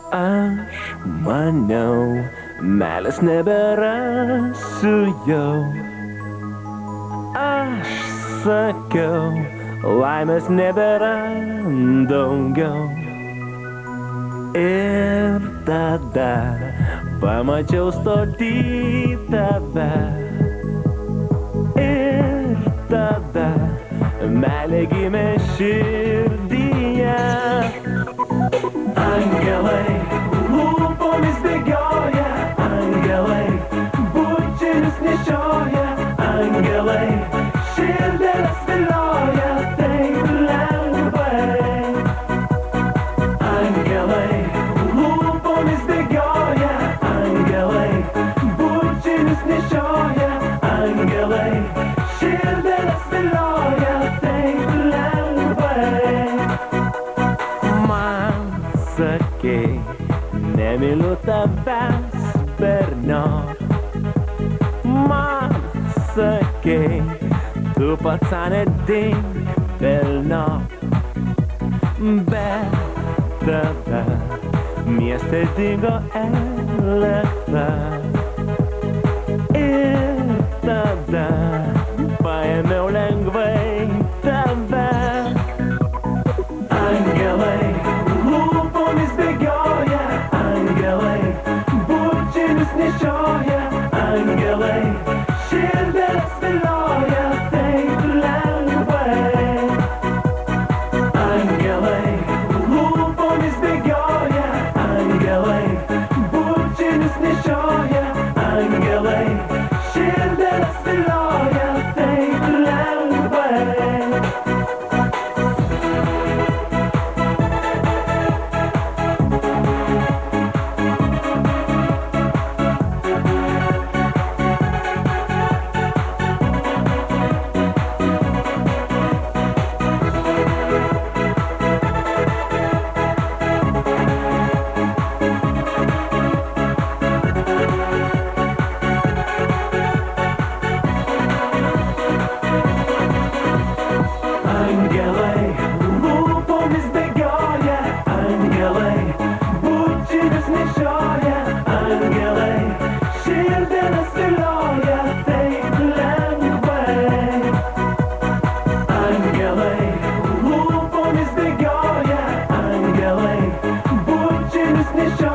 Aš maniau, meilės nebėra su jau. Aš sakiau, laimės nebėra daugiau. Ir tada pamačiau stoti tave. Ir tada meilė gimė širdyje. Angelai lūpomis bėgioja, angelai bučinius nešioja, angelai širdeles vilioja taip lengvai. Angelai lūpomis bėgioja, angelai bučinius nešioja, angelai širdeles vilioja taip lengvai. Sakei, nemyliu tavęs, berniok. Man sakei, tu pats nedink velniok. Bet tada mieste dingo elektra. Ir tada paėmiau lengvai tave. Angelai lūpomis bėgioja, angelai bučinius nešioja, angelai širdeles vilioja taip lengvai. Angelai lūpomis bėgioja, angelai bučinius nešioja, angelai širdeles vilioja taip lengvai. Angelai lūpomis bėgioja, angelai bučinius nešioja, angelai širdeles vilioja taip lengvai. Angelai lūpomis bėgioja, angelai bučinius nešioja.